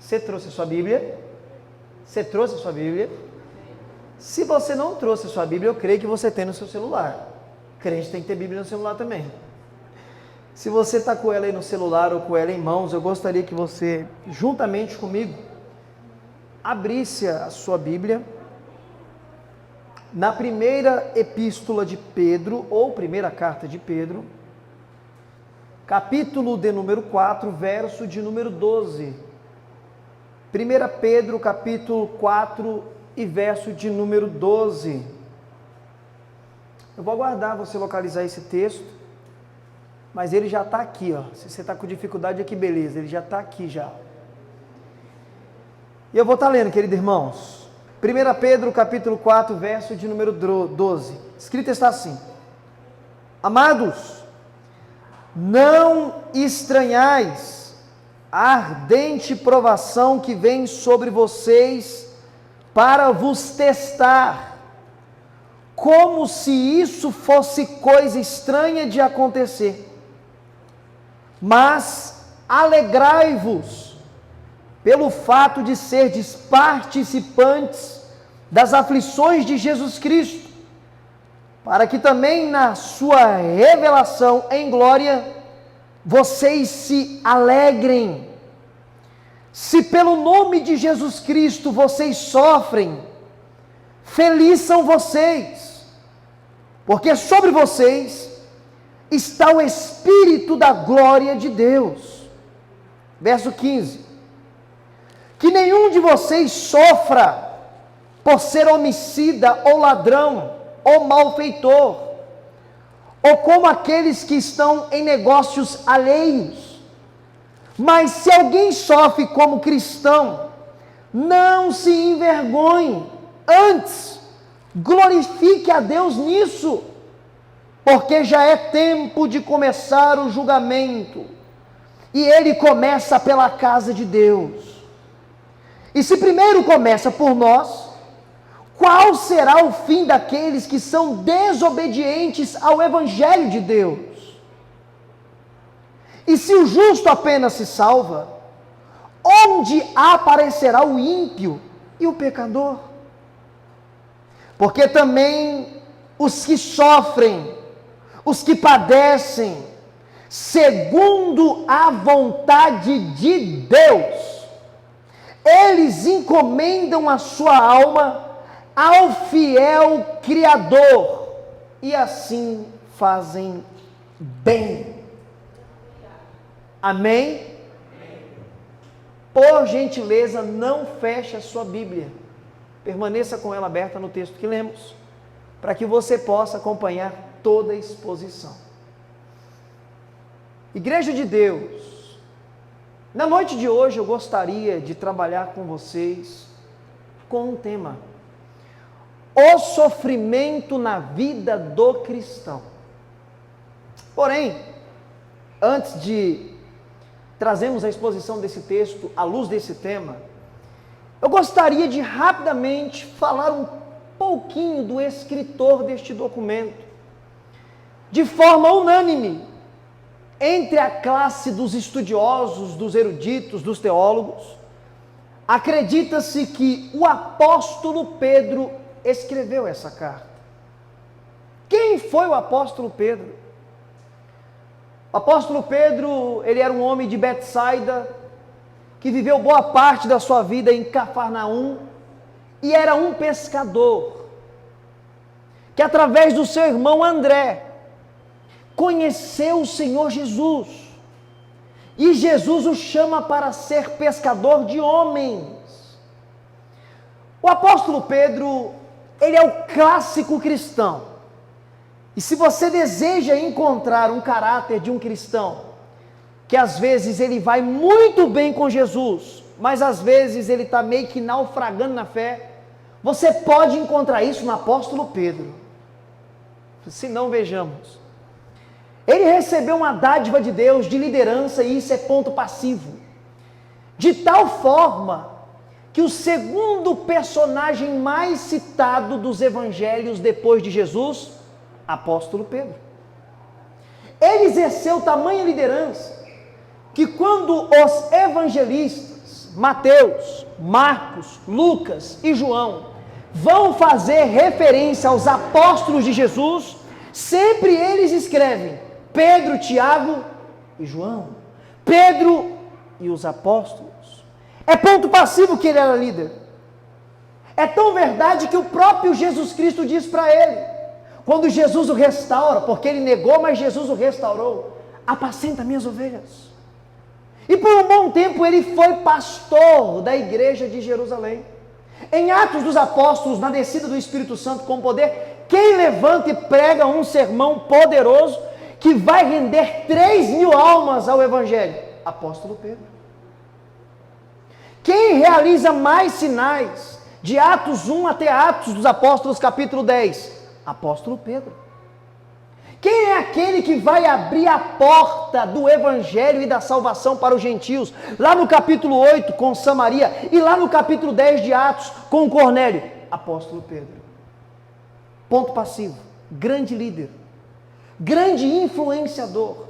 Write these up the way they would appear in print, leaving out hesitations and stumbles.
Você trouxe a sua Bíblia? Você trouxe a sua Bíblia? Se você não trouxe a sua Bíblia, eu creio que você tem no seu celular. Crente tem que ter Bíblia no celular também. Se você está com ela aí no celular ou com ela em mãos, eu gostaria que você, juntamente comigo, abrisse a sua Bíblia na primeira epístola de Pedro, ou primeira carta de Pedro, capítulo de número 4, verso de número 12. 1 Pedro, capítulo 4 e verso de número 12. Eu vou aguardar você localizar esse texto, mas ele já está aqui, ó. Se você está com dificuldade, que beleza, ele já está aqui já. E eu vou estar lendo, queridos irmãos. 1 Pedro, capítulo 4, verso de número 12. Escrito está assim: Amados, não estranhais a ardente provação que vem sobre vocês para vos testar, como se isso fosse coisa estranha de acontecer. Mas alegrai-vos pelo fato de serdes participantes das aflições de Jesus Cristo, para que também na sua revelação em glória vocês se alegrem. Se pelo nome de Jesus Cristo vocês sofrem, felizes são vocês, porque sobre vocês está o Espírito da glória de Deus. Verso 15: Que nenhum de vocês sofra por ser homicida ou ladrão ou malfeitor, ou como aqueles que estão em negócios alheios. Mas se alguém sofre como cristão, não se envergonhe, antes glorifique a Deus nisso, porque já é tempo de começar o julgamento, e ele começa pela casa de Deus. E se primeiro começa por nós, qual será o fim daqueles que são desobedientes ao Evangelho de Deus? E se o justo apenas se salva, onde aparecerá o ímpio e o pecador? Porque também os que sofrem, os que padecem, segundo a vontade de Deus, eles encomendam a sua alma ao fiel Criador, e assim fazem bem. Amém? Por gentileza, não feche a sua Bíblia. Permaneça com ela aberta no texto que lemos, para que você possa acompanhar toda a exposição. Igreja de Deus, na noite de hoje eu gostaria de trabalhar com vocês com um tema: o sofrimento na vida do cristão. Porém, antes de trazermos a exposição desse texto à luz desse tema, eu gostaria de rapidamente falar um pouquinho do escritor deste documento. De forma unânime, entre a classe dos estudiosos, dos eruditos, dos teólogos, acredita-se que o apóstolo Pedro escreveu essa carta. Quem foi o apóstolo Pedro? O apóstolo Pedro, ele era um homem de Betsaida, que viveu boa parte da sua vida em Cafarnaum, e era um pescador, que através do seu irmão André, conheceu o Senhor Jesus, e Jesus o chama para ser pescador de homens. O apóstolo Pedro, ele é o clássico cristão. E se você deseja encontrar um caráter de um cristão, que às vezes ele vai muito bem com Jesus, mas às vezes ele está meio que naufragando na fé, você pode encontrar isso no apóstolo Pedro. Se não, vejamos. Ele recebeu uma dádiva de Deus de liderança, e isso é ponto passivo. De tal forma que o segundo personagem mais citado dos evangelhos depois de Jesus, apóstolo Pedro. Ele exerceu tamanha liderança que quando os evangelistas Mateus, Marcos, Lucas e João vão fazer referência aos apóstolos de Jesus, sempre eles escrevem Pedro, Tiago e João. Pedro e os apóstolos. É ponto passivo que ele era líder. É tão verdade que o próprio Jesus Cristo diz para ele, quando Jesus o restaura, porque ele negou, mas Jesus o restaurou: apacenta minhas ovelhas. E por um bom tempo ele foi pastor da igreja de Jerusalém. Em Atos dos Apóstolos, na descida do Espírito Santo com poder, quem levanta e prega um sermão poderoso que vai render 3.000 almas ao Evangelho? Apóstolo Pedro. Quem realiza mais sinais de Atos 1 até Atos dos Apóstolos capítulo 10? Apóstolo Pedro. Quem é aquele que vai abrir a porta do Evangelho e da salvação para os gentios? Lá no capítulo 8 com Samaria e lá no capítulo 10 de Atos com Cornélio? Apóstolo Pedro. Ponto passivo. Grande líder. Grande influenciador.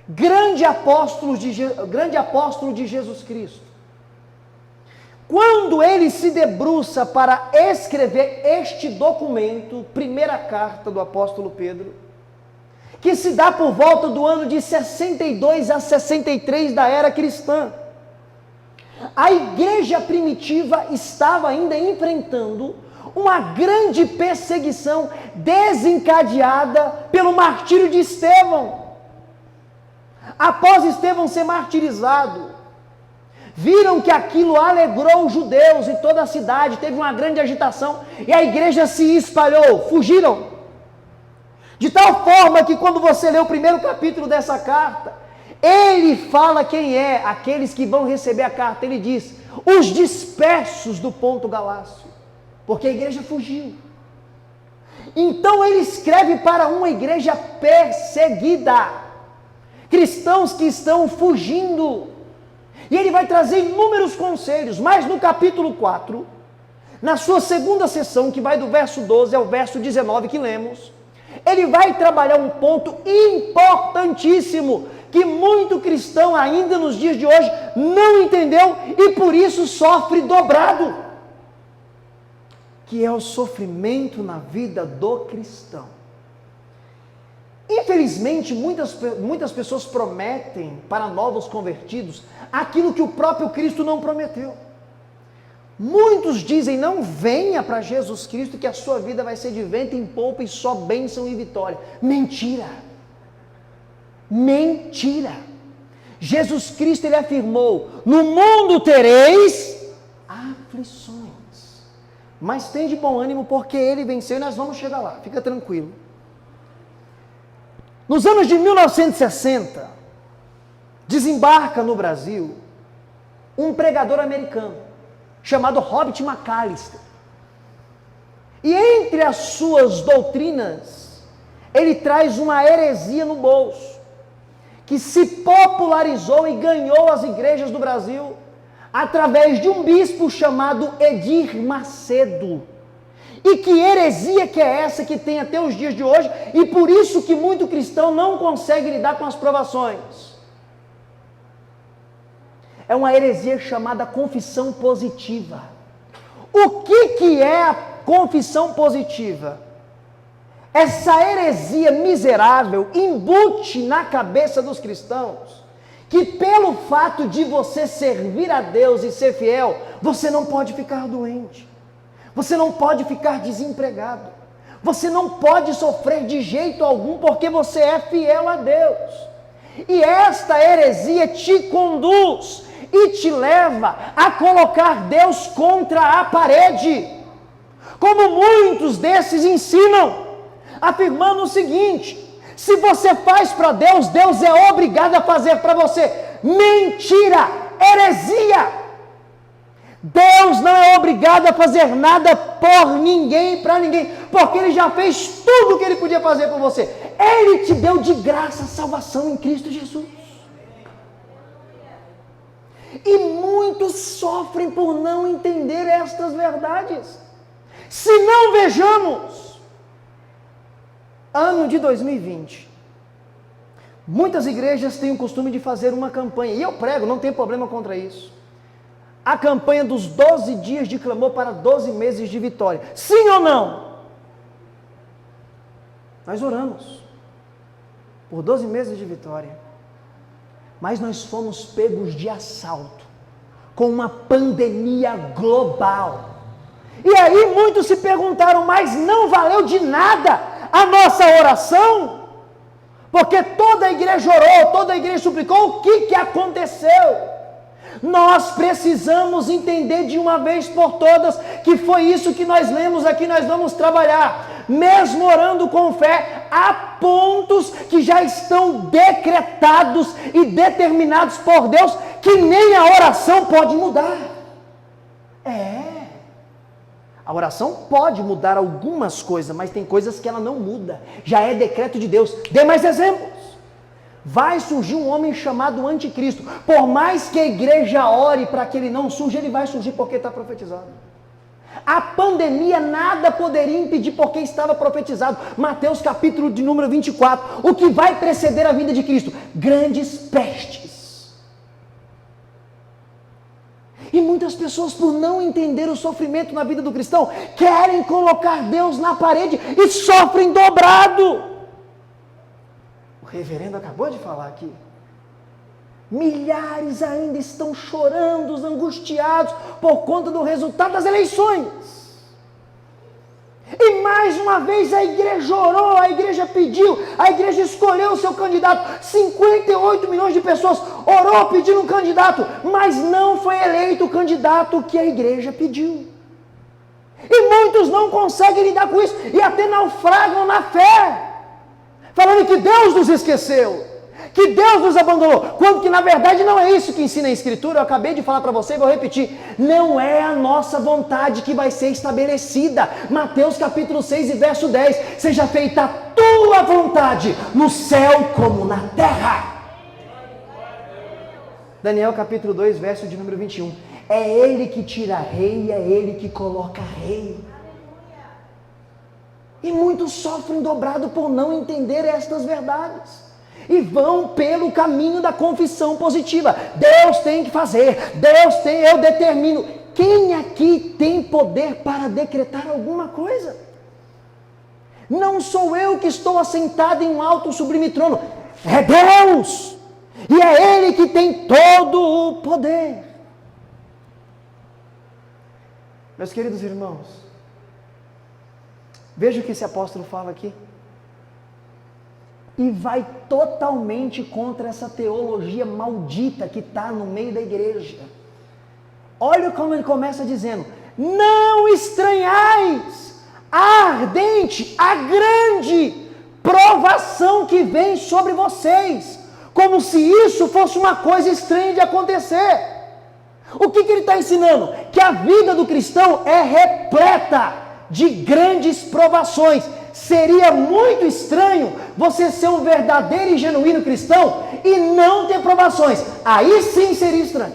Grande apóstolo de Jesus Cristo. Quando ele se debruça para escrever este documento, primeira carta do apóstolo Pedro, que se dá por volta do ano de 62 a 63 da era cristã, a igreja primitiva estava ainda enfrentando uma grande perseguição desencadeada pelo martírio de Estevão. Após Estevão ser martirizado, viram que aquilo alegrou os judeus e toda a cidade, teve uma grande agitação e a igreja se espalhou, fugiram. De tal forma que quando você lê o primeiro capítulo dessa carta, ele fala quem é aqueles que vão receber a carta. Ele diz, os dispersos do Ponto Galácio, porque a igreja fugiu. Então ele escreve para uma igreja perseguida, cristãos que estão fugindo. E ele vai trazer inúmeros conselhos, mas no capítulo 4, na sua segunda sessão, que vai do verso 12 ao verso 19 que lemos, ele vai trabalhar um ponto importantíssimo, que muito cristão ainda nos dias de hoje não entendeu e por isso sofre dobrado, que é o sofrimento na vida do cristão. Infelizmente, muitas pessoas prometem para novos convertidos aquilo que o próprio Cristo não prometeu. Muitos dizem, não venha para Jesus Cristo que a sua vida vai ser de vento em polpa e só bênção e vitória. Mentira! Mentira! Jesus Cristo, ele afirmou, no mundo tereis aflições, mas tem de bom ânimo porque ele venceu e nós vamos chegar lá, fica tranquilo. Nos anos de 1960, desembarca no Brasil um pregador americano, chamado Robert McAllister. E entre as suas doutrinas, ele traz uma heresia no bolso, que se popularizou e ganhou as igrejas do Brasil, através de um bispo chamado Edir Macedo. E que heresia que é essa que tem até os dias de hoje, e por isso que muito cristão não consegue lidar com as provações. É uma heresia chamada confissão positiva. O que é a confissão positiva? Essa heresia miserável embute na cabeça dos cristãos que pelo fato de você servir a Deus e ser fiel, você não pode ficar doente. Você não pode ficar desempregado. Você não pode sofrer de jeito algum porque você é fiel a Deus. E esta heresia te conduz e te leva a colocar Deus contra a parede. Como muitos desses ensinam, afirmando o seguinte: se você faz para Deus, Deus é obrigado a fazer para você. Mentira! Heresia! Deus não é obrigado a fazer nada por ninguém, para ninguém, porque Ele já fez tudo o que Ele podia fazer por você. Ele te deu de graça a salvação em Cristo Jesus. E muitos sofrem por não entender estas verdades. Se não vejamos, ano de 2020, muitas igrejas têm o costume de fazer uma campanha, e eu prego, não tem problema contra isso. a campanha dos 12 dias de clamor para 12 meses de vitória. Sim ou não? Nós oramos por 12 meses de vitória, mas nós fomos pegos de assalto com uma pandemia global. E aí muitos se perguntaram, mas não valeu de nada a nossa oração? Porque toda a igreja orou, toda a igreja suplicou, o que aconteceu? Nós precisamos entender de uma vez por todas que foi isso que nós lemos aqui, nós vamos trabalhar. Mesmo orando com fé, há pontos que já estão decretados e determinados por Deus que nem a oração pode mudar. A oração pode mudar algumas coisas, mas tem coisas que ela não muda. Já é decreto de Deus. Dê mais exemplos. Vai surgir um homem chamado anticristo. Por mais que a igreja ore para que ele não surja, ele vai surgir porque está profetizado. A pandemia nada poderia impedir porque estava profetizado. Mateus capítulo de número 24. O que vai preceder a vinda de Cristo? Grandes pestes. E muitas pessoas, por não entender o sofrimento na vida do cristão, querem colocar Deus na parede e sofrem dobrado. O reverendo acabou de falar aqui. Milhares ainda estão chorando, angustiados por conta do resultado das eleições. E mais uma vez a igreja orou, a igreja pediu, a igreja escolheu o seu candidato. 58 milhões de pessoas orou pedindo um candidato, mas não foi eleito o candidato que a igreja pediu. E muitos não conseguem lidar com isso e até naufragam na fé, falando que Deus nos esqueceu, que Deus nos abandonou, quando que na verdade não é isso que ensina a Escritura. Eu acabei de falar para você e vou repetir, não é a nossa vontade que vai ser estabelecida. Mateus capítulo 6 e verso 10, seja feita a tua vontade, no céu como na terra. Daniel capítulo 2, verso de número 21, é Ele que tira rei, é Ele que coloca rei. E muitos sofrem dobrado por não entender estas verdades. E vão pelo caminho da confissão positiva. Deus tem que fazer, eu determino. Quem aqui tem poder para decretar alguma coisa? Não sou eu que estou assentado em um alto sublime trono, é Deus, e é Ele que tem todo o poder. Meus queridos irmãos, veja o que esse apóstolo fala aqui. E vai totalmente contra essa teologia maldita que está no meio da igreja. Olha como ele começa dizendo, não estranhais a ardente, a grande provação que vem sobre vocês, como se isso fosse uma coisa estranha de acontecer. O que ele está ensinando? Que a vida do cristão é repleta de grandes provações. Seria muito estranho você ser um verdadeiro e genuíno cristão e não ter provações. Aí sim seria estranho.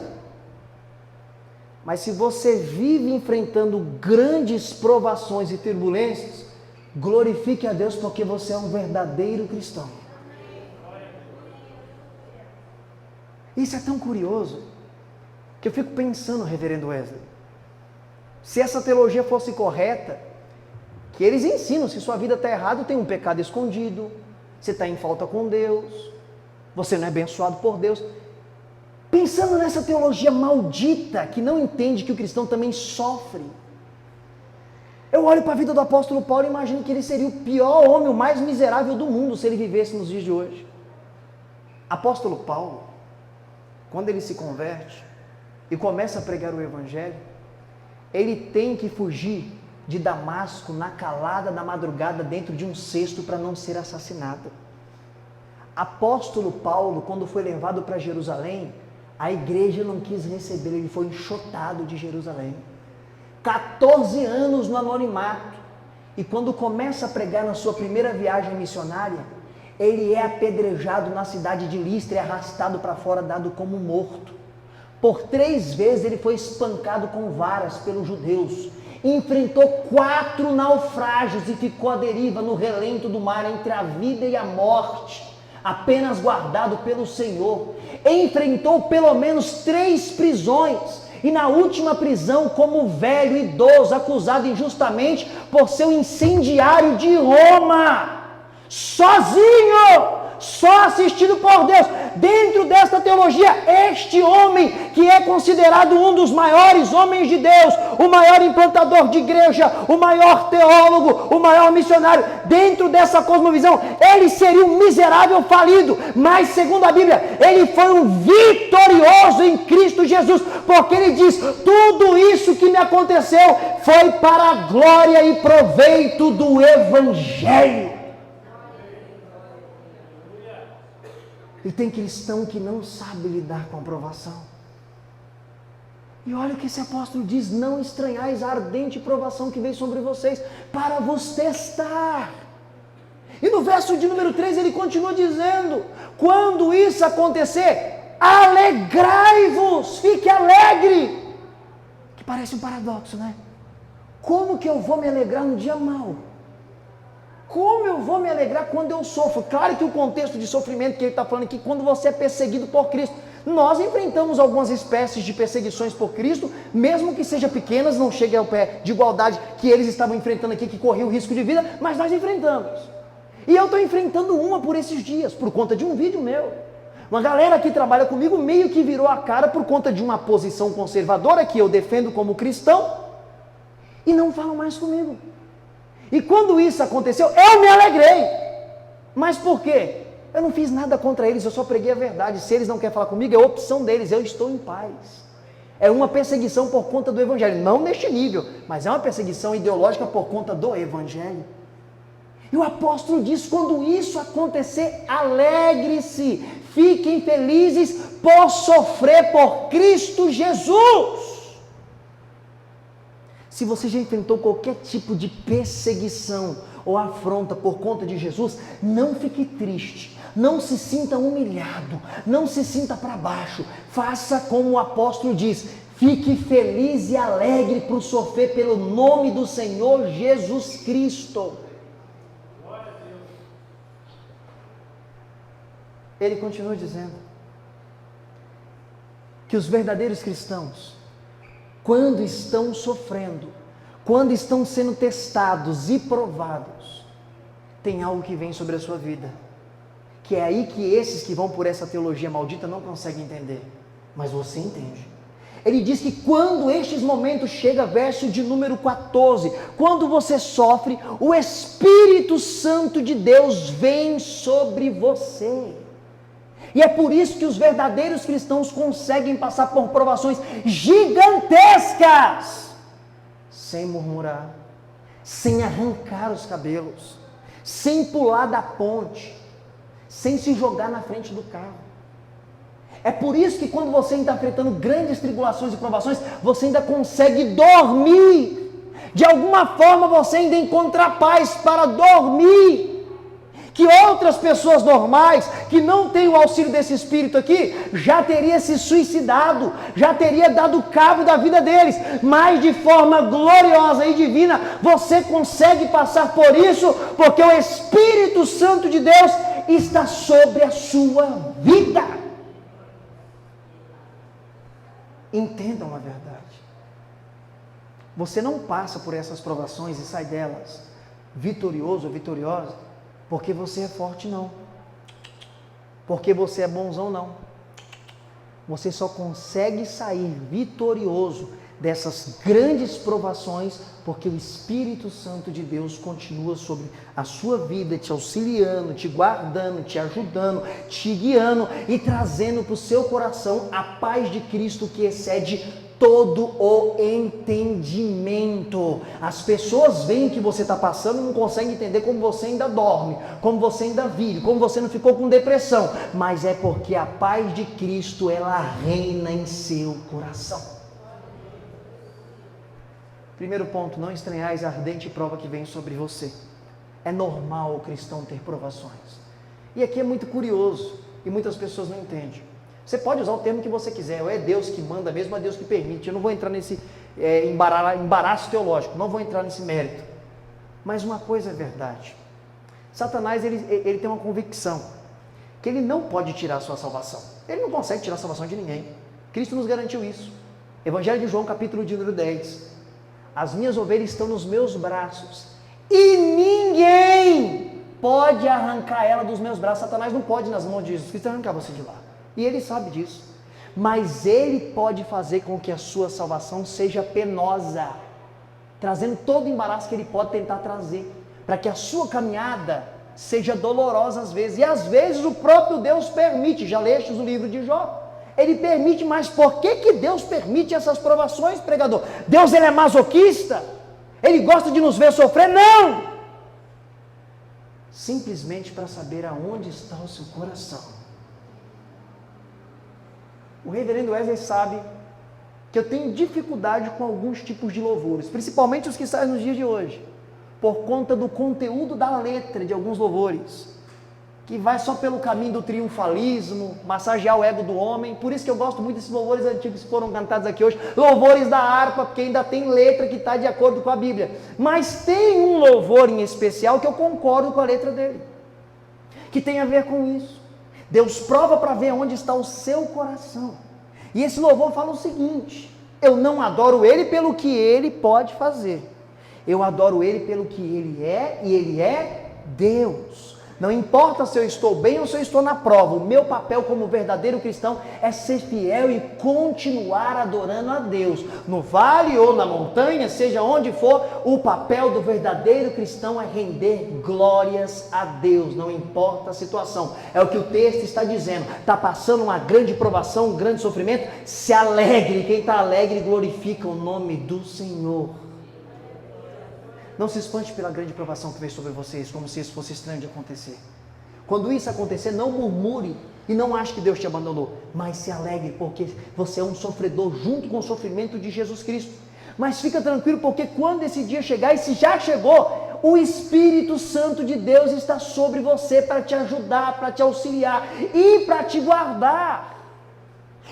Mas se você vive enfrentando grandes provações e turbulências, glorifique a Deus porque você é um verdadeiro cristão. Isso é tão curioso que eu fico pensando, reverendo Wesley, se essa teologia fosse correta, que eles ensinam, se sua vida está errada, tem um pecado escondido, você está em falta com Deus, você não é abençoado por Deus. Pensando nessa teologia maldita, que não entende que o cristão também sofre. Eu olho para a vida do apóstolo Paulo e imagino que ele seria o pior homem, o mais miserável do mundo, se ele vivesse nos dias de hoje. Apóstolo Paulo, quando ele se converte e começa a pregar o evangelho, ele tem que fugir de Damasco na calada da madrugada dentro de um cesto para não ser assassinado. Apóstolo Paulo, quando foi levado para Jerusalém, a igreja não quis recebê-lo, ele foi enxotado de Jerusalém. 14 anos no anonimato, e quando começa a pregar na sua primeira viagem missionária, ele é apedrejado na cidade de Listra e arrastado para fora, dado como morto. Por 3 vezes ele foi espancado com varas pelos judeus, enfrentou 4 naufrágios e ficou à deriva no relento do mar entre a vida e a morte, apenas guardado pelo Senhor. Enfrentou pelo menos 3 prisões e na última prisão como velho idoso, acusado injustamente por ser um incendiário de Roma, sozinho, só assistido por Deus. Dentro desta teologia, este homem, que é considerado um dos maiores homens de Deus, o maior implantador de igreja, o maior teólogo, o maior missionário, dentro dessa cosmovisão, ele seria um miserável falido, mas segundo a Bíblia, ele foi um vitorioso em Cristo Jesus, porque ele diz: tudo isso que me aconteceu foi para a glória e proveito do Evangelho. E tem cristão que não sabe lidar com a provação. E olha o que esse apóstolo diz: não estranhais a ardente provação que veio sobre vocês, para vos testar. E no verso de número 3 ele continua dizendo: quando isso acontecer, alegrai-vos, fique alegre. Que parece um paradoxo, né? Como que eu vou me alegrar no dia mau? Como eu vou me alegrar quando eu sofro? Claro que o contexto de sofrimento que ele está falando aqui, quando você é perseguido por Cristo. Nós enfrentamos algumas espécies de perseguições por Cristo, mesmo que sejam pequenas, não chegue ao pé de igualdade que eles estavam enfrentando aqui, que corria o risco de vida, mas nós enfrentamos. E eu estou enfrentando uma por esses dias, por conta de um vídeo meu. Uma galera que trabalha comigo meio que virou a cara por conta de uma posição conservadora que eu defendo como cristão, e não falam mais comigo. E quando isso aconteceu, eu me alegrei. Mas por quê? Eu não fiz nada contra eles, eu só preguei a verdade. Se eles não querem falar comigo, é opção deles, eu estou em paz. É uma perseguição por conta do Evangelho, não neste nível, mas é uma perseguição ideológica por conta do Evangelho. E o apóstolo diz: quando isso acontecer, alegre-se, fiquem felizes por sofrer por Cristo Jesus. Se você já enfrentou qualquer tipo de perseguição ou afronta por conta de Jesus, não fique triste, não se sinta humilhado, não se sinta para baixo. Faça como o apóstolo diz: fique feliz e alegre por sofrer pelo nome do Senhor Jesus Cristo. Ele continua dizendo que os verdadeiros cristãos, quando estão sofrendo, quando estão sendo testados e provados, tem algo que vem sobre a sua vida, que é aí que esses que vão por essa teologia maldita não conseguem entender, mas você entende. Ele diz que quando estes momentos chegam, verso de número 14, quando você sofre, o Espírito Santo de Deus vem sobre você. E é por isso que os verdadeiros cristãos conseguem passar por provações gigantescas, sem murmurar, sem arrancar os cabelos, sem pular da ponte, sem se jogar na frente do carro. É por isso que quando você está enfrentando grandes tribulações e provações, você ainda consegue dormir. De alguma forma você ainda encontra paz para dormir. Que outras pessoas normais, que não têm o auxílio desse Espírito aqui, já teria se suicidado, já teria dado cabo da vida deles, mas de forma gloriosa e divina, você consegue passar por isso, porque o Espírito Santo de Deus está sobre a sua vida. Entendam a verdade. Você não passa por essas provações e sai delas vitorioso ou vitoriosa, porque você é forte, não. Porque você é bonzão, não. Você só consegue sair vitorioso dessas grandes provações porque o Espírito Santo de Deus continua sobre a sua vida, te auxiliando, te guardando, te ajudando, te guiando e trazendo para o seu coração a paz de Cristo que excede todo o entendimento. As pessoas veem que você está passando e não conseguem entender como você ainda dorme, como você ainda vive, como você não ficou com depressão, mas é porque a paz de Cristo, ela reina em seu coração. Primeiro ponto: não estranhais a ardente prova que vem sobre você. É normal o cristão ter provações. E aqui é muito curioso, e muitas pessoas não entendem. Você pode usar o termo que você quiser, ou é Deus que manda mesmo, é Deus que permite. Eu não vou entrar nesse embaraço teológico, não vou entrar nesse mérito. Mas uma coisa é verdade: Satanás ele tem uma convicção, que ele não pode tirar a sua salvação. Ele não consegue tirar a salvação de ninguém. Cristo nos garantiu isso. Evangelho de João, capítulo de número 10. As minhas ovelhas estão nos meus braços e ninguém pode arrancar ela dos meus braços. Satanás não pode, nas mãos de Jesus Cristo, arrancar você de lá. E ele sabe disso. Mas ele pode fazer com que a sua salvação seja penosa, trazendo todo o embaraço que ele pode tentar trazer, para que a sua caminhada seja dolorosa às vezes. E às vezes o próprio Deus permite. Já leste o livro de Jó? Ele permite, mas por que Deus permite essas provações, pregador? Deus, ele é masoquista? Ele gosta de nos ver sofrer? Não! Simplesmente para saber aonde está o seu coração. O reverendo Wesley sabe que eu tenho dificuldade com alguns tipos de louvores, principalmente os que saem nos dias de hoje, por conta do conteúdo da letra de alguns louvores, que vai só pelo caminho do triunfalismo, massagear o ego do homem. Por isso que eu gosto muito desses louvores antigos que foram cantados aqui hoje, louvores da harpa, porque ainda tem letra que está de acordo com a Bíblia. Mas tem um louvor em especial que eu concordo com a letra dele, que tem a ver com isso. Deus prova para ver onde está o seu coração. E esse louvor fala o seguinte: eu não adoro ele pelo que ele pode fazer, eu adoro ele pelo que ele é, e ele é Deus. Não importa se eu estou bem ou se eu estou na prova, o meu papel como verdadeiro cristão é ser fiel e continuar adorando a Deus. No vale ou na montanha, seja onde for, o papel do verdadeiro cristão é render glórias a Deus, não importa a situação. É o que o texto está dizendo. Está passando uma grande provação, um grande sofrimento, se alegre. Quem está alegre glorifica o nome do Senhor. Não se espante pela grande provação que veio sobre vocês, como se isso fosse estranho de acontecer. Quando isso acontecer, não murmure e não ache que Deus te abandonou, mas se alegre, porque você é um sofredor junto com o sofrimento de Jesus Cristo. Mas fica tranquilo, porque quando esse dia chegar, e se já chegou, o Espírito Santo de Deus está sobre você para te ajudar, para te auxiliar e para te guardar.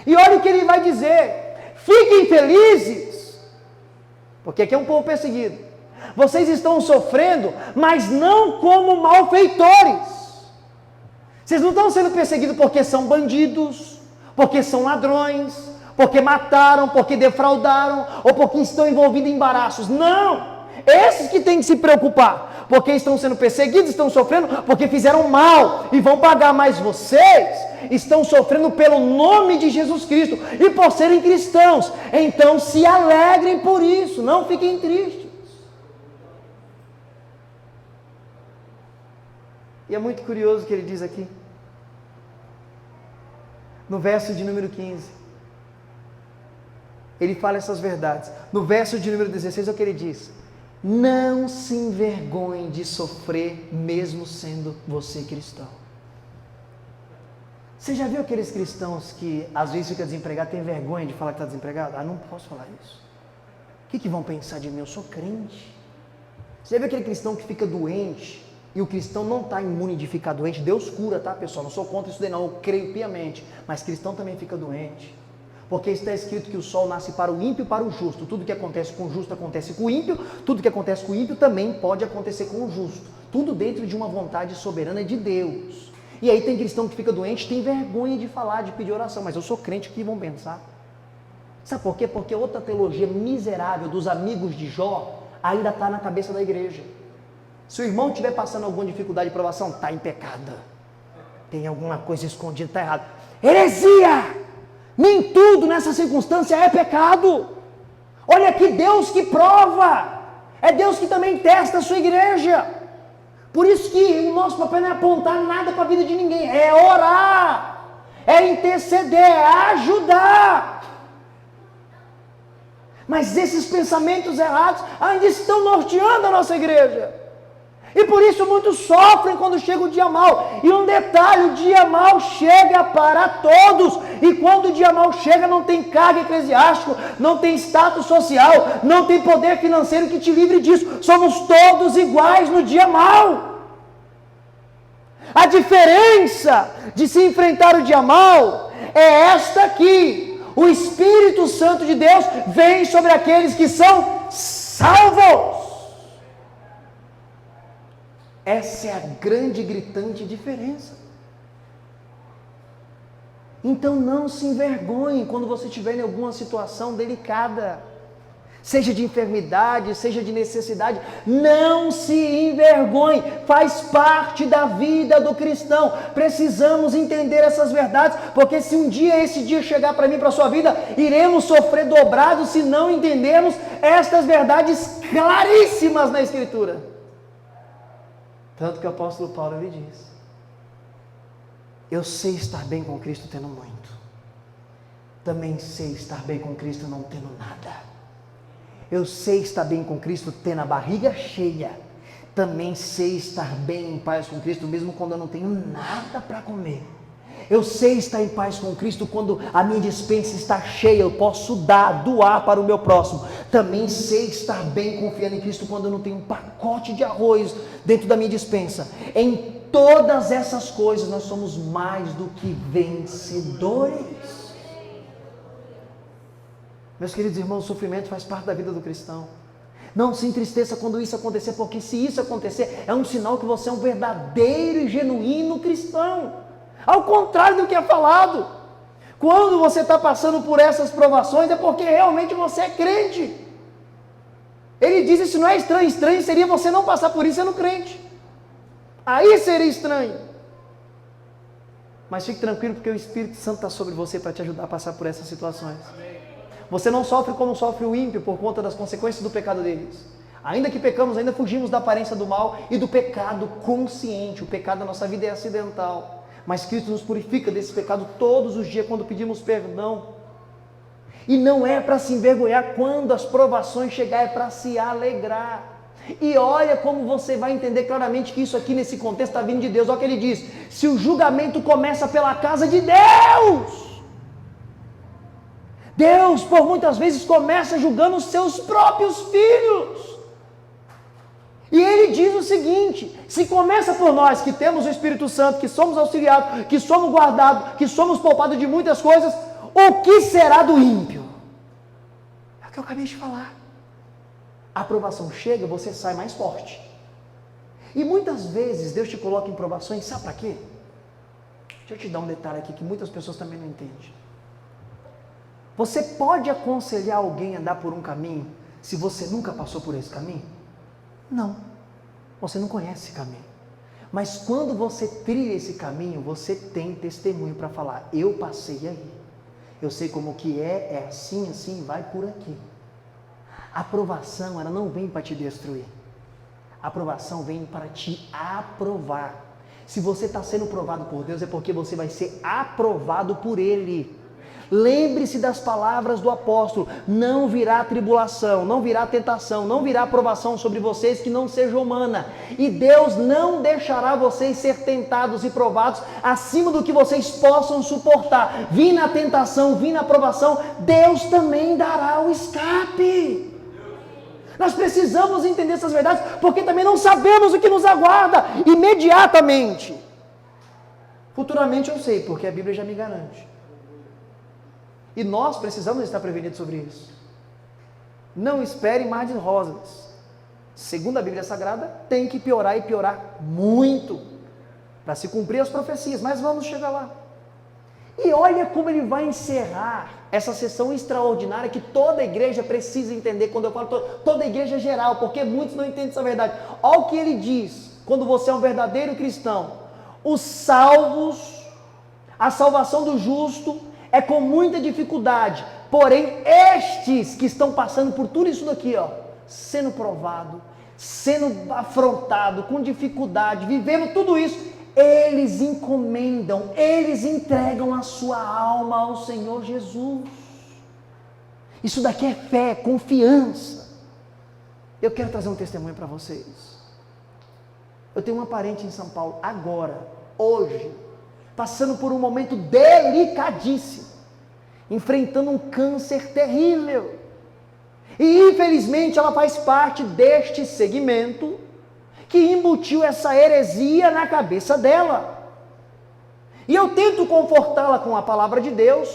E olha o que ele vai dizer: fiquem felizes, porque aqui é um povo perseguido. Vocês estão sofrendo, mas não como malfeitores. Vocês não estão sendo perseguidos porque são bandidos, porque são ladrões, porque mataram, porque defraudaram, ou porque estão envolvidos em embaraços. Não! Esses que têm que se preocupar, porque estão sendo perseguidos, estão sofrendo porque fizeram mal e vão pagar. Mas vocês estão sofrendo pelo nome de Jesus Cristo e por serem cristãos. Então se alegrem por isso, não fiquem tristes. E é muito curioso o que ele diz aqui, no verso de número 15, ele fala essas verdades. No verso de número 16 é o que ele diz: não se envergonhe de sofrer, mesmo sendo você cristão. Você já viu aqueles cristãos que às vezes fica desempregado, tem vergonha de falar que está desempregado? Ah, não posso falar isso. O que vão pensar de mim? Eu sou crente. Você já viu aquele cristão que fica doente? E o cristão não está imune de ficar doente. Deus cura, tá, pessoal? Não sou contra isso daí não, eu creio piamente. Mas cristão também fica doente. Porque está escrito que o sol nasce para o ímpio e para o justo. Tudo que acontece com o justo acontece com o ímpio. Tudo que acontece com o ímpio também pode acontecer com o justo. Tudo dentro de uma vontade soberana de Deus. E aí tem cristão que fica doente, tem vergonha de falar, de pedir oração. Mas eu sou crente, o que vão pensar? Sabe por quê? Porque outra teologia miserável dos amigos de Jó ainda está na cabeça da igreja. Se o irmão estiver passando alguma dificuldade de provação, está em pecado. Tem alguma coisa escondida, está errado. Heresia! Nem tudo nessa circunstância é pecado. Olha que Deus que prova. É Deus que também testa a sua igreja. Por isso que o nosso papel não é apontar nada para a vida de ninguém. É orar. É interceder. É ajudar. Mas esses pensamentos errados ainda estão norteando a nossa igreja. E por isso muitos sofrem quando chega o dia mau. E um detalhe, o dia mau chega para todos. E quando o dia mau chega, não tem cargo eclesiástico, não tem status social, não tem poder financeiro que te livre disso. Somos todos iguais no dia mau. A diferença de se enfrentar o dia mau é esta aqui: o Espírito Santo de Deus vem sobre aqueles que são salvos. Essa é a grande e gritante diferença. Então não se envergonhe quando você estiver em alguma situação delicada, seja de enfermidade, seja de necessidade, não se envergonhe, faz parte da vida do cristão. Precisamos entender essas verdades, porque se um dia esse dia chegar para mim, para a sua vida, iremos sofrer dobrado se não entendermos estas verdades claríssimas na Escritura. Tanto que o apóstolo Paulo ele diz: eu sei estar bem com Cristo tendo muito, também sei estar bem com Cristo não tendo nada. Eu sei estar bem com Cristo tendo a barriga cheia, também sei estar bem em paz com Cristo mesmo quando eu não tenho nada para comer. Eu sei estar em paz com Cristo quando a minha despensa está cheia, eu posso doar para o meu próximo. Também sei estar bem confiando em Cristo quando eu não tenho um pacote de arroz dentro da minha despensa. Em todas essas coisas nós somos mais do que vencedores. Meus queridos irmãos, o sofrimento faz parte da vida do cristão. Não se entristeça quando isso acontecer, porque se isso acontecer, é um sinal que você é um verdadeiro e genuíno cristão. Ao contrário do que é falado. Quando você está passando por essas provações, é porque realmente você é crente. Ele diz: isso não é estranho. Estranho seria você não passar por isso sendo crente. Aí seria estranho. Mas fique tranquilo, porque o Espírito Santo está sobre você para te ajudar a passar por essas situações. Você não sofre como sofre o ímpio por conta das consequências do pecado deles. Ainda que pecamos, ainda fugimos da aparência do mal e do pecado consciente. O pecado da nossa vida é acidental. Mas Cristo nos purifica desse pecado todos os dias quando pedimos perdão. E não é para se envergonhar quando as provações chegarem, é para se alegrar. E olha como você vai entender claramente que isso aqui nesse contexto está vindo de Deus. Olha o que ele diz: se o julgamento começa pela casa de Deus, Deus por muitas vezes começa julgando os seus próprios filhos. E ele diz o seguinte: se começa por nós que temos o Espírito Santo, que somos auxiliados, que somos guardados, que somos poupados de muitas coisas, o que será do ímpio? É o que eu acabei de falar. A provação chega, você sai mais forte. E muitas vezes Deus te coloca em provações, sabe para quê? Deixa eu te dar um detalhe aqui que muitas pessoas também não entendem. Você pode aconselhar alguém a andar por um caminho se você nunca passou por esse caminho? Não, você não conhece esse caminho. Mas quando você trilha esse caminho, você tem testemunho para falar: eu passei aí, eu sei como que é assim, assim, vai por aqui. A aprovação, ela não vem para te destruir. A aprovação vem para te aprovar. Se você está sendo provado por Deus, é porque você vai ser aprovado por Ele. Lembre-se das palavras do apóstolo: não virá tribulação, não virá tentação, não virá provação sobre vocês que não seja humana. E Deus não deixará vocês ser tentados e provados acima do que vocês possam suportar. Vindo a tentação, vindo a provação, Deus também dará o escape. Nós precisamos entender essas verdades, porque também não sabemos o que nos aguarda imediatamente. Futuramente eu sei, porque a Bíblia já me garante. E nós precisamos estar prevenidos sobre isso. Não espere mar de rosas. Segundo a Bíblia Sagrada, tem que piorar e piorar muito para se cumprir as profecias, mas vamos chegar lá. E olha como ele vai encerrar essa sessão extraordinária que toda igreja precisa entender. Quando eu falo toda igreja geral, porque muitos não entendem essa verdade. Olha o que ele diz: quando você é um verdadeiro cristão, os salvos, a salvação do justo é com muita dificuldade, porém estes que estão passando por tudo isso daqui, sendo provado, sendo afrontado, com dificuldade, vivendo tudo isso, eles encomendam, eles entregam a sua alma ao Senhor Jesus. Isso daqui é fé, confiança. Eu quero trazer um testemunho para vocês. Eu tenho uma parente em São Paulo, agora, hoje, passando por um momento delicadíssimo, enfrentando um câncer terrível. E infelizmente ela faz parte deste segmento que embutiu essa heresia na cabeça dela. E eu tento confortá-la com a palavra de Deus,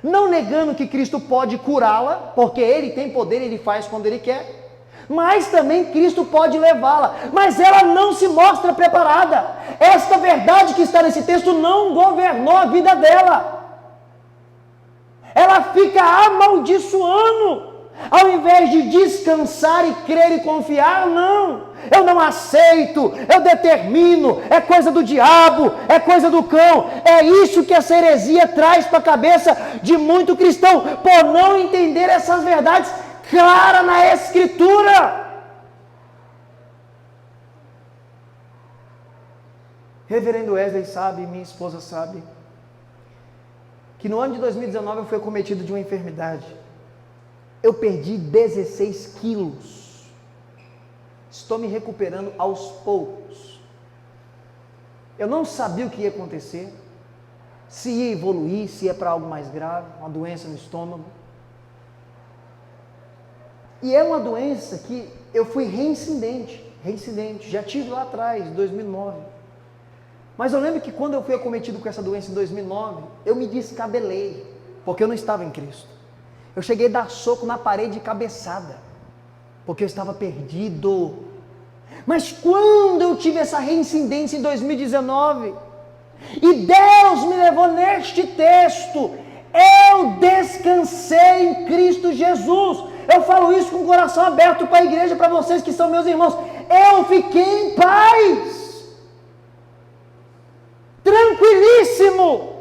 não negando que Cristo pode curá-la, porque Ele tem poder, Ele faz quando Ele quer, mas também Cristo pode levá-la, mas ela não se mostra preparada. Esta verdade que está nesse texto não governou a vida dela. ela fica amaldiçoando. Ao invés de descansar e crer e confiar, não. Eu não aceito, eu determino, é coisa do diabo, é coisa do cão. É isso que essa heresia traz para a cabeça de muito cristão, por não entender essas verdades claras na Escritura. Reverendo Wesley sabe, minha esposa sabe, que no ano de 2019 eu fui acometido de uma enfermidade. Eu perdi 16 quilos. Estou me recuperando aos poucos. Eu não sabia o que ia acontecer, se ia evoluir, se ia para algo mais grave, uma doença no estômago. E é uma doença que eu fui reincidente, já tive lá atrás, em 2009. Mas eu lembro que quando eu fui acometido com essa doença em 2009, eu me descabelei, porque eu não estava em Cristo. Eu cheguei a dar soco na parede de cabeçada, porque eu estava perdido. Mas quando eu tive essa reincidência em 2019, e Deus me levou neste texto, eu descansei em Cristo Jesus. Eu falo isso com o coração aberto para a igreja, para vocês que são meus irmãos. Eu fiquei em paz, tranquilíssimo.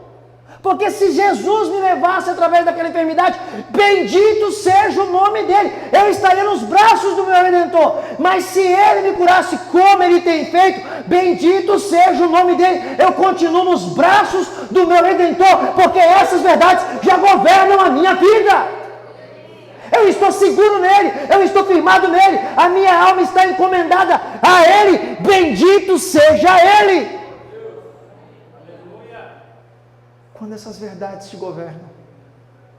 Porque se Jesus me levasse através daquela enfermidade, bendito seja o nome dele, eu estaria nos braços do meu Redentor. Mas se ele me curasse como ele tem feito, bendito seja o nome dele, eu continuo nos braços do meu Redentor, porque essas verdades já governam a minha vida. Eu estou seguro nele, eu estou firmado nele, a minha alma está encomendada a ele, bendito seja ele. Quando essas verdades te governam,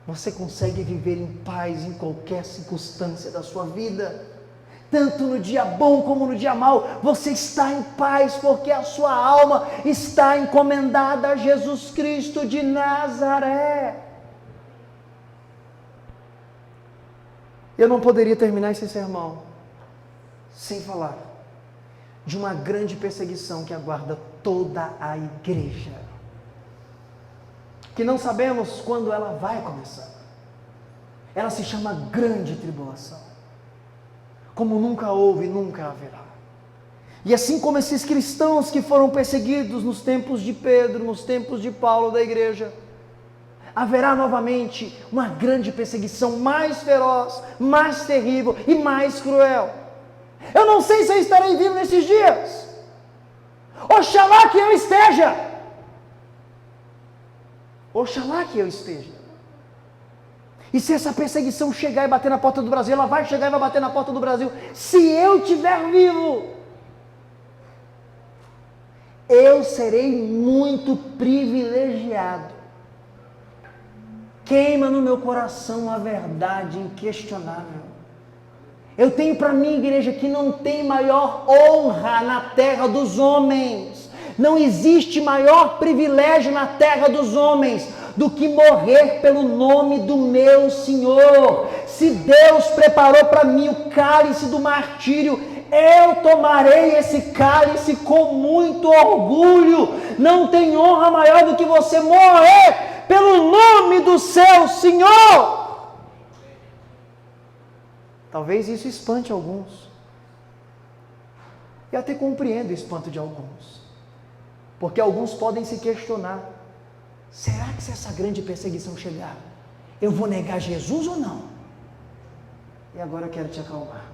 você consegue viver em paz em qualquer circunstância da sua vida. Tanto no dia bom como no dia mau, você está em paz porque a sua alma está encomendada a Jesus Cristo de Nazaré. Eu não poderia terminar esse sermão sem falar de uma grande perseguição que aguarda toda a igreja, que não sabemos quando ela vai começar. Ela se chama grande tribulação, como nunca houve e nunca haverá. E assim como esses cristãos que foram perseguidos nos tempos de Pedro, nos tempos de Paulo da igreja, haverá novamente uma grande perseguição mais feroz, mais terrível e mais cruel. Eu não sei se eu estarei vivo nesses dias. Oxalá que eu esteja. Oxalá que eu esteja. E se essa perseguição chegar e bater na porta do Brasil, ela vai chegar e vai bater na porta do Brasil. Se eu estiver vivo, eu serei muito privilegiado. Queima no meu coração a verdade inquestionável. Eu tenho para mim, igreja, que não tem maior honra na terra dos homens. Não existe maior privilégio na terra dos homens do que morrer pelo nome do meu Senhor. Se Deus preparou para mim o cálice do martírio, eu tomarei esse cálice com muito orgulho. Não tem honra maior do que você morrer pelo nome do seu Senhor. Talvez isso espante alguns. E até compreendo o espanto de alguns. Porque alguns podem se questionar: será que se essa grande perseguição chegar, eu vou negar Jesus ou não? E agora eu quero te acalmar,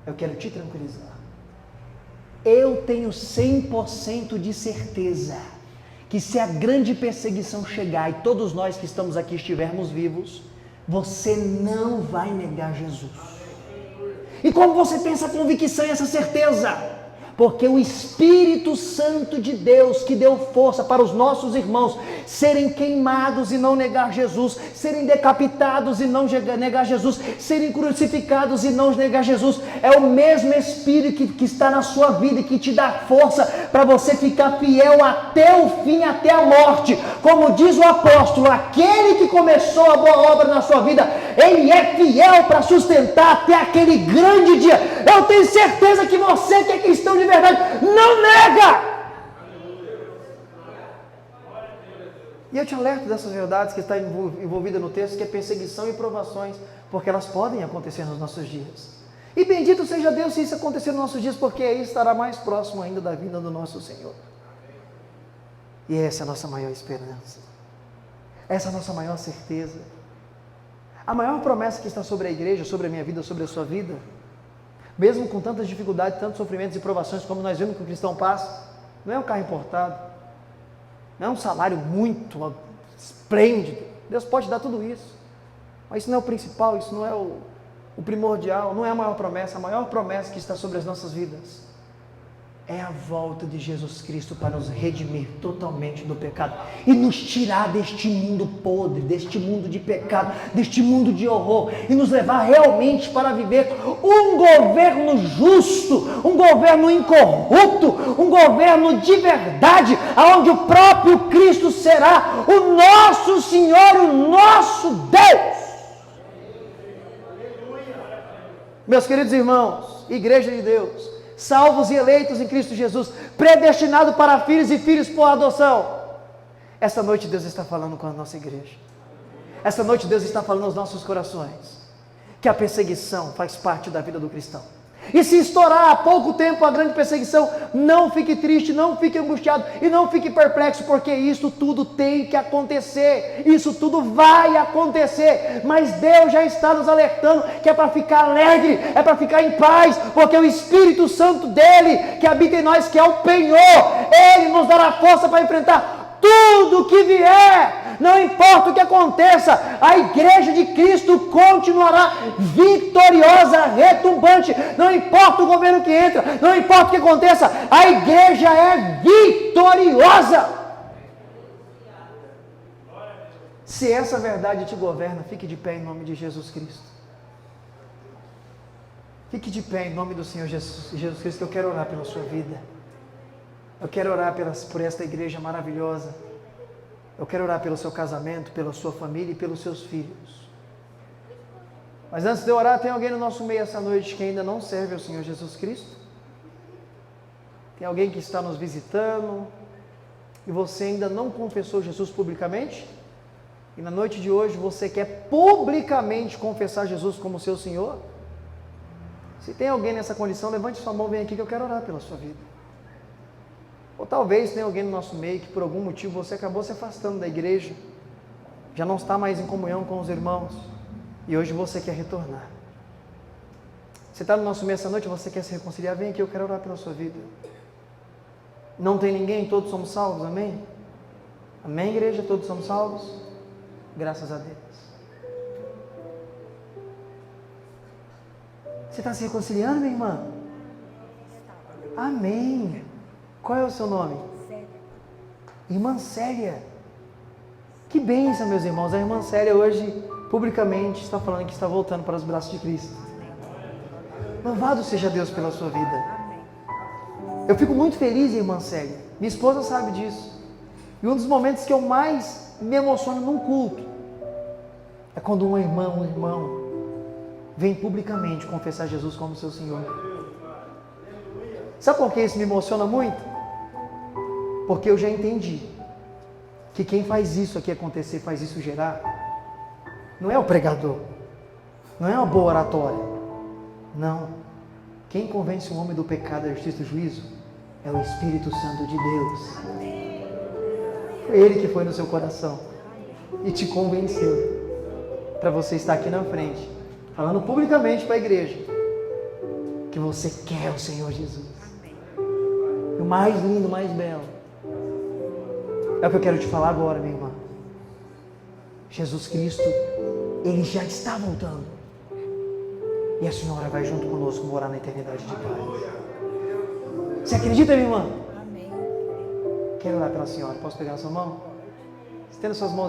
eu quero te tranquilizar. Eu tenho 100% de certeza que se a grande perseguição chegar e todos nós que estamos aqui estivermos vivos, você não vai negar Jesus. E como você tem essa convicção e essa certeza? Porque o Espírito Santo de Deus que deu força para os nossos irmãos serem queimados e não negar Jesus, serem decapitados e não negar Jesus, serem crucificados e não negar Jesus, é o mesmo Espírito que está na sua vida e que te dá força para você ficar fiel até o fim, até a morte. Como diz o apóstolo, aquele que começou a boa obra na sua vida, ele é fiel para sustentar até aquele grande dia. Eu tenho certeza que você que é cristão de verdade, não nega. E eu te alerto dessas verdades que está envolvida no texto, que é perseguição e provações, porque elas podem acontecer nos nossos dias. E bendito seja Deus se isso acontecer nos nossos dias, porque aí estará mais próximo ainda da vinda do nosso Senhor. E essa é a nossa maior esperança. Essa é a nossa maior certeza. A maior promessa que está sobre a igreja, sobre a minha vida, sobre a sua vida, mesmo com tantas dificuldades, tantos sofrimentos e provações, como nós vemos que o cristão passa, não é um carro importado, não é um salário muito esplêndido. Deus pode dar tudo isso, mas isso não é o principal, isso não é o primordial, não é a maior promessa que está sobre as nossas vidas é a volta de Jesus Cristo para nos redimir totalmente do pecado e nos tirar deste mundo podre, deste mundo de pecado, deste mundo de horror e nos levar realmente para viver um governo justo, um governo incorrupto, um governo de verdade, onde o próprio Cristo será o nosso Senhor, o nosso Deus. Meus queridos irmãos, Igreja de Deus, salvos e eleitos em Cristo Jesus, predestinado para filhos e filhos por adoção. Essa noite Deus está falando com a nossa igreja. Essa noite Deus está falando aos nossos corações que a perseguição faz parte da vida do cristão. E se estourar há pouco tempo a grande perseguição, não fique triste, não fique angustiado e não fique perplexo, porque isso tudo tem que acontecer, isso tudo vai acontecer, mas Deus já está nos alertando que é para ficar alegre, é para ficar em paz, porque o Espírito Santo dele, que habita em nós, que é o penhor, ele nos dará força para enfrentar tudo que vier. Não importa o que aconteça, a igreja de Cristo continuará vitoriosa, retumbante. Não importa o governo que entra, não importa o que aconteça, a igreja é vitoriosa. Se essa verdade te governa, fique de pé em nome de Jesus Cristo. Fique de pé em nome do Senhor Jesus Cristo, que eu quero orar pela sua vida. Eu quero orar por esta igreja maravilhosa. Eu quero orar pelo seu casamento, pela sua família e pelos seus filhos. Mas antes de eu orar, tem alguém no nosso meio essa noite que ainda não serve ao Senhor Jesus Cristo? Tem alguém que está nos visitando e você ainda não confessou Jesus publicamente? E na noite de hoje você quer publicamente confessar Jesus como seu Senhor? Se tem alguém nessa condição, levante sua mão, vem aqui que eu quero orar pela sua vida. Ou talvez tenha alguém no nosso meio que por algum motivo você acabou se afastando da igreja, já não está mais em comunhão com os irmãos, e hoje você quer retornar. Você está no nosso meio essa noite, você quer se reconciliar, vem aqui, eu quero orar pela sua vida. Não tem ninguém, todos somos salvos, amém? Amém, igreja? Todos somos salvos? Graças a Deus. Você está se reconciliando, minha irmã? Amém. Qual é o seu nome? Célia. Irmã Célia. Que bênção, meus irmãos. A irmã Célia hoje, publicamente, está falando que está voltando para os braços de Cristo. Louvado seja Deus pela sua vida. Eu fico muito feliz, irmã Célia. Minha esposa sabe disso. E um dos momentos que eu mais me emociono num culto é quando uma irmã, um irmão, vem publicamente confessar Jesus como seu Senhor. Sabe por que isso me emociona muito? Porque eu já entendi que quem faz isso aqui acontecer, faz isso gerar, não é o pregador, não é uma boa oratória, não. Quem convence o homem do pecado, da justiça e do juízo é o Espírito Santo de Deus. Foi Ele que foi no seu coração e te convenceu para você estar aqui na frente, falando publicamente para a igreja que você quer o Senhor Jesus. O mais lindo, o mais belo. É o que eu quero te falar agora, minha irmã. Jesus Cristo, Ele já está voltando. E a senhora vai junto conosco morar na eternidade de paz. Você acredita, minha irmã? Amém. Quero orar pela senhora. Posso pegar a sua mão? Estenda suas mãos.